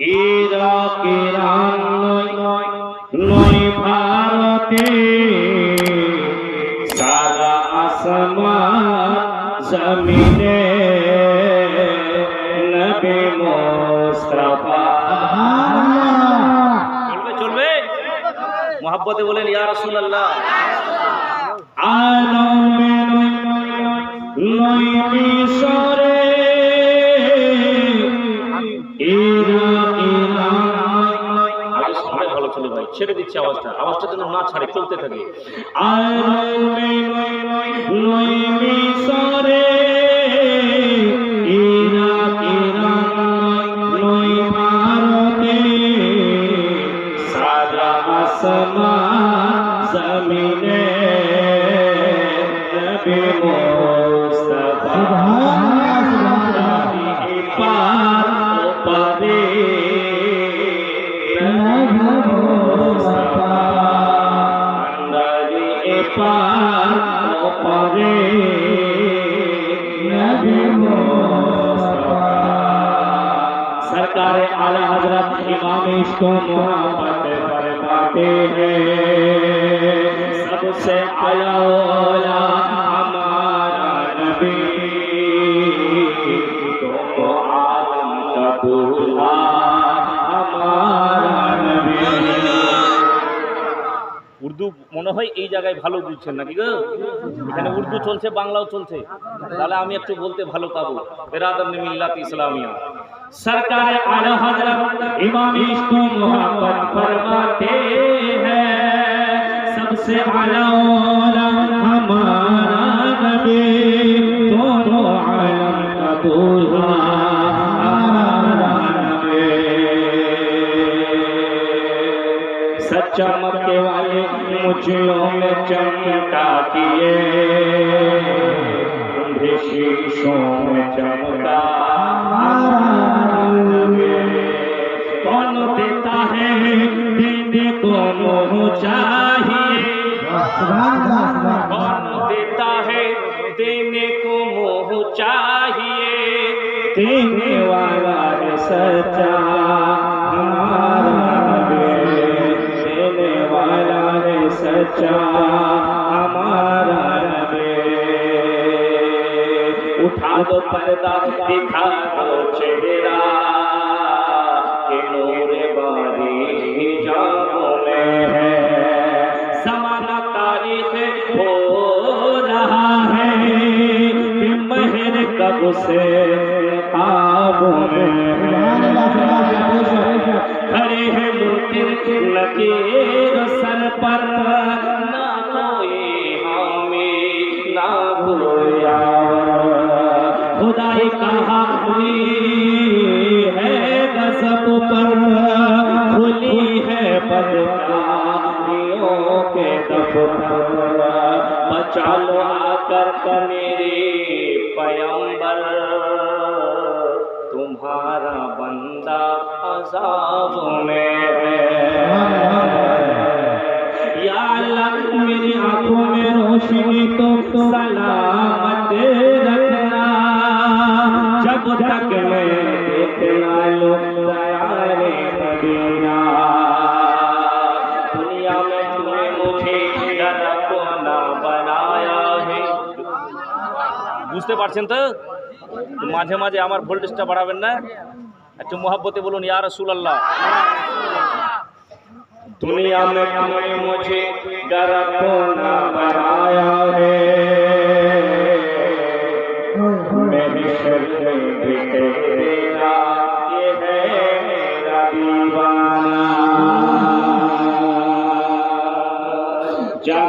Iraq Iran নয় ভারতে সারা আসমান জমিনে নবী মুস্তাফা। চলবে চলবে মোহাব্বতে বলেন ইয়া রাসূলুল্লাহ। আলমে নয় মিশরে ছেড়ে দিচ্ছে আওয়াজটা যেন না ছাড়ে, চলতে থাকে। সারা আসমান জমিনে নবী মুস্তাফা सरकार आला हजरत इमाम इसको मोहब्बत फरमाते हैं। सबसे आला हमारा नबी तो आदम का दूल्हा हमारा नबी। উর্দু মনে হয় এই জায়গায় ভালো বুঝছেন নাকি গো? এখানে উর্দু চলছে, বাংলাও চলছে, তাহলে আমি একটু বলতে ভালো পাবো। বেরাদর মিল্লাত ইসলামিয়া सरकार आला हजरत इमाम इसको मोहब्बत फरमाते हैं। सबसे आला हमारा नबी दोनों आलम का दूल्हा हमारा नबी। सच्चा मक्के वाले मुझलों में चमका किए, शीशों में चमका। कौन देता है देने को मोह चाहिए, कौन देता है देने को मोह चाहिए। देने वाला है सच्चा हमारा नबी, देने वाला है सच्चा हमारा नबी। उठा दो पर्दा दिखा दो चेहरा के नूर बारी हिजाबों में है। ज़माना तारीख हो रहा है कि महर कब से ख्वाबों में खड़े हैं मुनकिर नकीर सर पर, ना कोई हामी ना कोई खुदाई कहा है गज़ब पर, खुली है बदकारियों के दफ्तर। बचा लो आकर मेरे पैगंबर, तुम्हारा बंदा अज़ाब में है। या अल्लाह मेरी आंखों में रोशनी तो सलामत रखना, जब तक मैं देखना लूं दयारे मदीना। दुनिया में तूने मुझे डरपोना बनाया है। বুঝতে পারছেন তো? মাঝে মাঝে আমার ভোল্টেজটা বাড়াবেন না, একটু মোহাব্বতে বলুন ইয়া রাসূলুল্লাহ। दुनिया में तूने मुझे डरपोना बनाया है, मेरी शर्तें भी तेरा, ये है मेरा दीवाना। जब